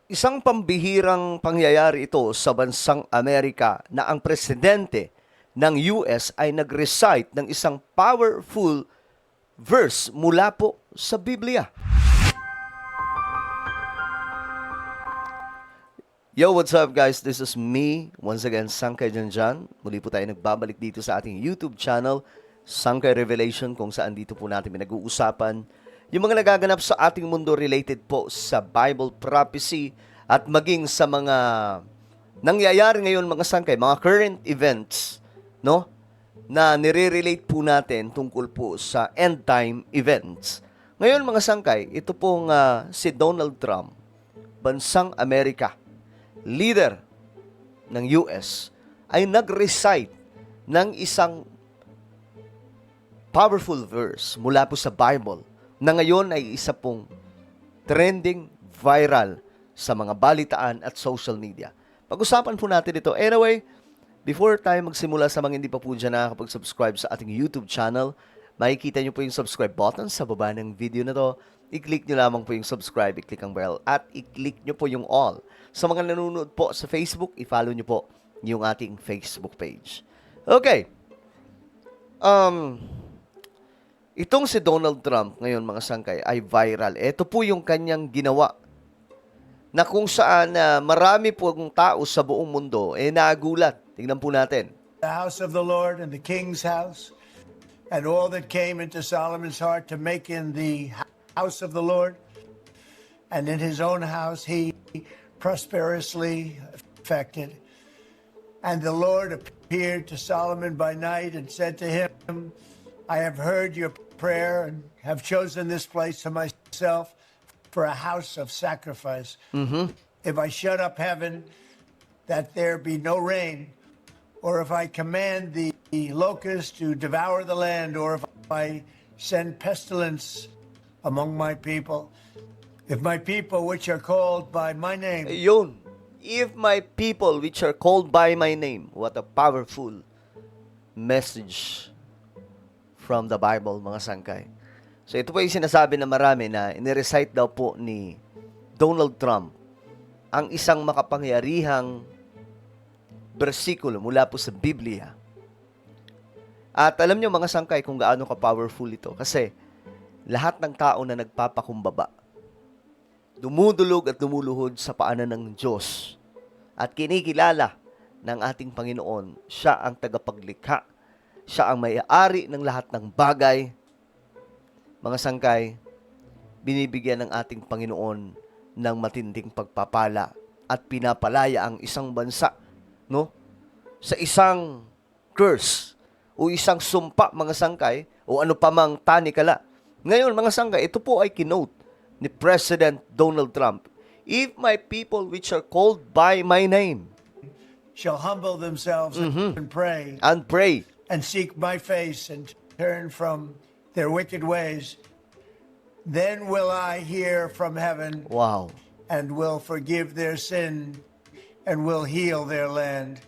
Isang pambihirang pangyayari ito sa bansang Amerika na ang presidente ng US ay nag-recite ng isang powerful verse mula po sa Biblia. Yo, what's up guys? This is me, once again, Sangkay Janjan. Muli po tayo nagbabalik dito sa ating YouTube channel, Sangkay Revelation, kung saan dito po natin pinag-uusapan yung mga nagaganap sa ating mundo related po sa Bible prophecy at maging sa mga nangyayari ngayon mga sangkay, mga current events, no? Na nire-relate po natin tungkol po sa end time events. Ngayon mga sangkay, ito pong si Donald Trump, bansang Amerika, leader ng US, ay nag-recite ng isang powerful verse mula po sa Bible na ngayon ay isa pong trending viral sa mga balitaan at social media. Pag-usapan po natin ito. Anyway, before tayo magsimula, sa mga hindi pa po dyan nakakapag-subscribe sa ating YouTube channel, makikita nyo po yung subscribe button sa baba ng video na to. I-click nyo lamang po yung subscribe, i-click ang bell, at i-click nyo po yung all. Sa mga nanonood po sa Facebook, i-follow nyo po yung ating Facebook page. Okay. Itong si Donald Trump ngayon mga sangkay ay viral. Ito po yung kanyang ginawa na kung saan marami po ang tao sa buong mundo nagulat. Tingnan po natin. The house of the Lord and the king's house, and all that came into Solomon's heart to make in the house of the Lord, and in his own house he prosperously effected. And the Lord appeared to Solomon by night and said to him, I have heard your prayer and have chosen this place to myself for a house of sacrifice. If I shut up heaven, that there be no rain, or if I command the locusts to devour the land, or if I send pestilence among my people, if my people which are called by my name. Ayun. If my people which are called by my name. What a powerful message from the Bible, mga sangkay. So ito po yung sinasabi na marami na inirecite daw po ni Donald Trump ang isang makapangyarihang bersikulo mula po sa Biblia. At alam nyo mga sangkay kung gaano ka-powerful ito kasi lahat ng tao na nagpapakumbaba, dumudulog at dumuluhod sa paanan ng Diyos at kinikilala ng ating Panginoon, siya ang tagapaglikha, siya ang may-ari ng lahat ng bagay. Mga sangkay, binibigyan ng ating Panginoon ng matinding pagpapala at pinapalaya ang isang bansa, no? Sa isang curse o isang sumpa, mga sangkay, o ano pa mang tanikala. Ngayon, mga sangkay, ito po ay kinote ni President Donald Trump. If my people which are called by my name Shall humble themselves and pray. and pray. And seek my face and turn from their wicked ways, then will I hear from heaven Wow. and will forgive their sin and will heal their land.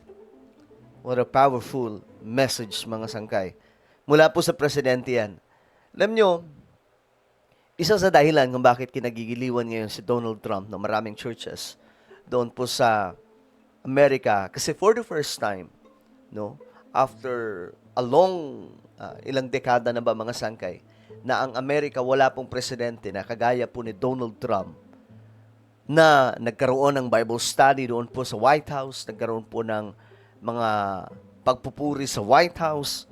What a powerful message, mga sangkay. Mula po sa presidente yan. Alam nyo, isa sa dahilan kung bakit kinagigiliwan ngayon si Donald Trump ng maraming churches doon po sa Amerika, kasi for the first time, no, after a long, ilang dekada na ba mga sangkay, na ang Amerika wala pong presidente na kagaya po ni Donald Trump na nagkaroon ng Bible study doon po sa White House, nagkaroon po ng mga pagpupuri sa White House,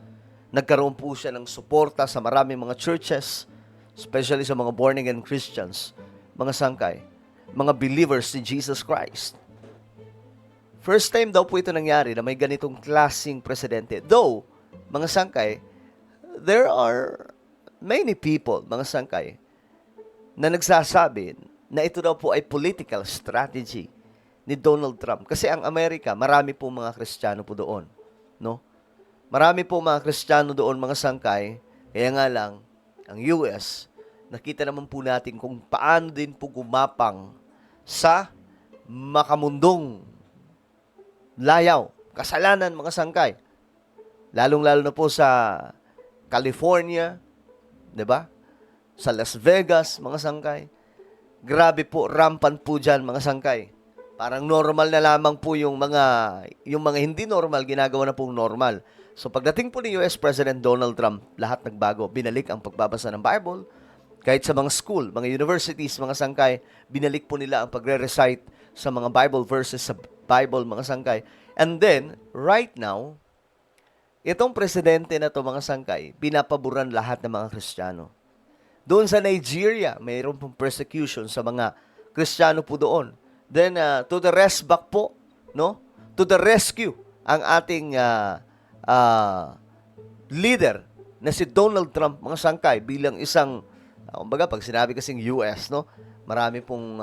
nagkaroon po siya ng suporta sa maraming mga churches, especially sa mga born-again Christians, mga sangkay, mga believers ni Jesus Christ. First time daw po ito nangyari na may ganitong klaseng presidente. Though, mga sangkay, there are many people, mga sangkay, na nagsasabi na ito daw po ay political strategy ni Donald Trump. Kasi ang Amerika, marami po mga Kristiyano po doon. No? Marami po mga Kristiyano doon, mga sangkay. Kaya nga lang, ang US, nakita naman po natin kung paano din po gumapang sa makamundong layaw, kasalanan, mga sangkay. Lalong-lalo na po sa California, 'di ba? Sa Las Vegas, mga sangkay. Grabe po, rampant po dyan mga sangkay. Parang normal na lamang po yung mga hindi normal, ginagawa na pong normal. So pagdating po ni US President Donald Trump, lahat nagbago. Binalik ang pagbabasa ng Bible. Kahit sa mga school, mga universities, mga sangkay, binalik po nila ang pagre-recite sa mga Bible verses sa Bible, mga sangkay. And then, right now, itong presidente na to mga sangkay, pinapaboran lahat ng mga Kristiyano. Doon sa Nigeria, mayroon pong persecution sa mga Kristiyano po doon. Then, to the rest back po, no? To the rescue, ang ating leader na si Donald Trump, mga sangkay, bilang isang, kumbaga, pag sinabi kasing US, no? Marami pong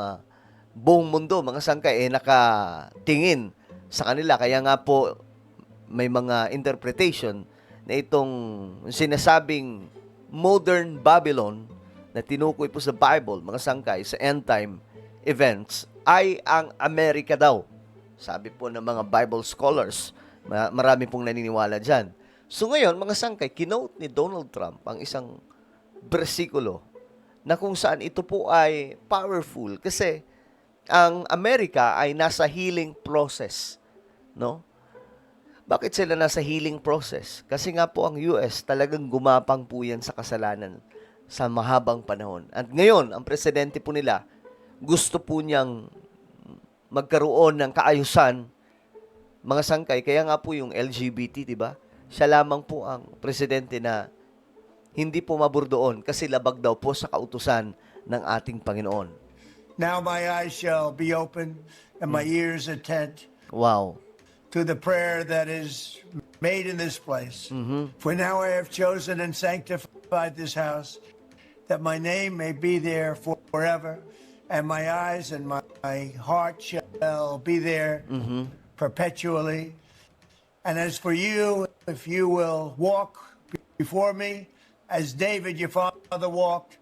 buong mundo, mga sangkay, nakatingin sa kanila. Kaya nga po, may mga interpretation na itong sinasabing modern Babylon na tinukoy po sa Bible, mga sangkay, sa end time events, ay ang Amerika daw. Sabi po ng mga Bible scholars, marami pong naniniwala dyan. So ngayon, mga sangkay, kinote ni Donald Trump ang isang bersikulo na kung saan ito po ay powerful kasi ang Amerika ay nasa healing process, no? Bakit sila nasa healing process? Kasi nga po ang US talagang gumapang po yan sa kasalanan sa mahabang panahon. At ngayon, ang presidente po nila, gusto po niyang magkaroon ng kaayusan, mga sangkay. Kaya nga po yung LGBT, di ba? Siya lamang po ang presidente na hindi po mabur doon kasi labag daw po sa kautusan ng ating Panginoon. Now my eyes shall be open and my ears attent Wow. to the prayer that is made in this place. For now I have chosen and sanctified this house, that my name may be there forever, and my eyes and my heart shall be there perpetually. And as for you, if you will walk before me, as David your father walked,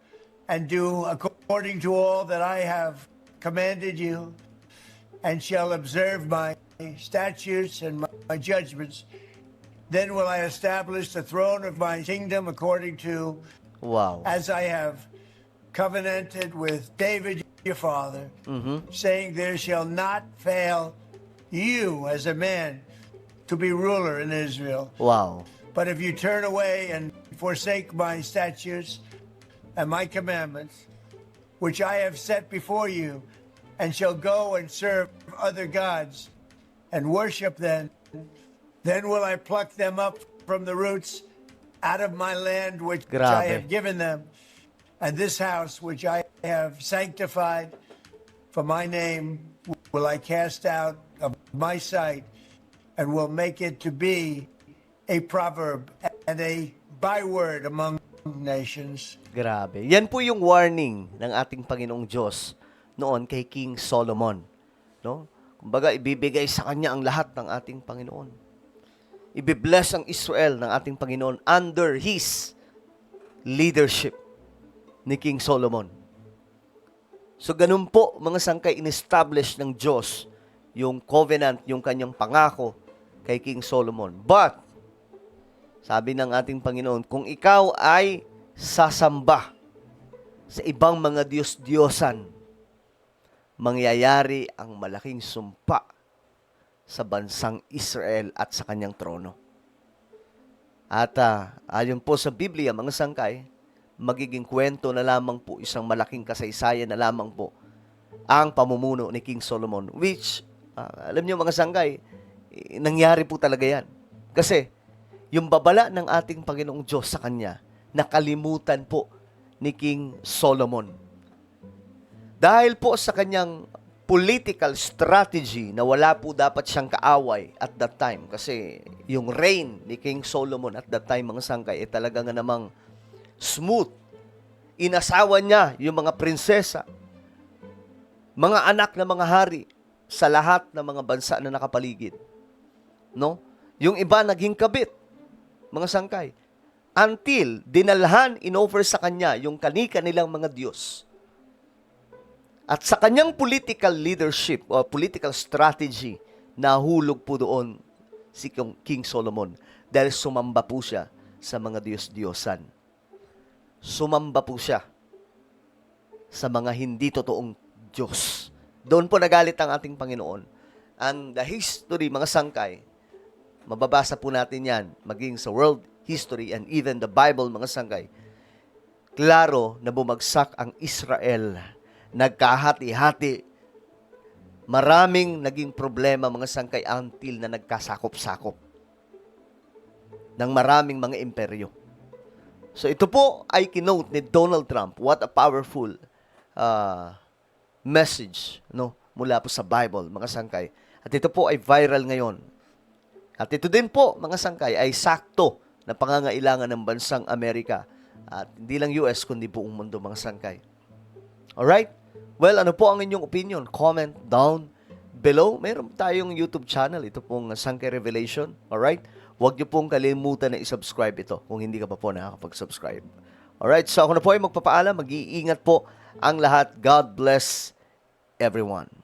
and do according to all that I have commanded you, and shall observe my statutes and my judgments, then will I establish the throne of my kingdom according to Wow. as I have covenanted with David your father, saying, there shall not fail you as a man to be ruler in Israel. Wow. But if you turn away and forsake my statutes and my commandments, which I have set before you, and shall go and serve other gods and worship them, then will I pluck them up from the roots out of my land which I Grabe. have given them, and this house which I have sanctified for my name will I cast out of my sight, and will make it to be a proverb and a byword among nations. Grabe. Yan po yung warning ng ating Panginoong Diyos noon kay King Solomon, no? Kumbaga, ibibigay sa kanya ang lahat ng ating Panginoon. Ibibless ang Israel ng ating Panginoon under His leadership ni King Solomon. So, ganun po, mga sangkay, in-establish ng Diyos yung covenant, yung kanyang pangako kay King Solomon. But, sabi ng ating Panginoon, kung ikaw ay sasamba sa ibang mga Diyos-Diyosan, mangyayari ang malaking sumpa sa bansang Israel at sa kanyang trono. At ayon po sa Biblia, mga sangkay, magiging kwento na lamang po, isang malaking kasaysayan na lamang po ang pamumuno ni King Solomon, which, alam niyo mga sangkay, nangyari po talaga yan. Kasi, yung babala ng ating Panginoong Diyos sa kanya, nakalimutan po ni King Solomon. Dahil po sa kanyang political strategy na wala po dapat siyang kaaway at that time. Kasi yung reign ni King Solomon at that time, mga sangkay, talaga nga namang smooth. Inasawa niya yung mga prinsesa, mga anak ng mga hari sa lahat ng mga bansa na nakapaligid. No? Yung iba naging kabit, mga sangkay. Until dinalhan, inoffer sa kanya yung kanika nilang mga Diyos. At sa kanyang political leadership o political strategy, nahulog po doon si King Solomon dahil sumamba po siya sa mga Diyos-Diyosan. Sumamba po siya. sa mga hindi totoong Diyos. Doon po nagalit ang ating Panginoon. And the history, mga sangkay, mababasa po natin yan, maging sa world history and even the Bible, mga sangkay. Klaro na bumagsak ang Israel. Nagkahati-hati. Maraming naging problema, mga sangkay, until na nagkasakop-sakop ng maraming mga imperyo. So ito po ay kinote ni Donald Trump. What a powerful message, no, mula po sa Bible, mga sangkay. At ito po ay viral ngayon. At ito din po, mga sangkay, ay sakto na pangangailangan ng bansang Amerika. At hindi lang US, kundi buong mundo, mga sangkay. Alright? Well, ano po ang inyong opinion? Comment down below. Meron tayong YouTube channel. Ito pong Sangkay Revelation. Alright? Huwag niyo pong kalimutan na isubscribe ito kung hindi ka pa po nakakapag-subscribe. Alright? So ako na po ay magpapaalam. Mag-iingat po ang lahat. God bless everyone.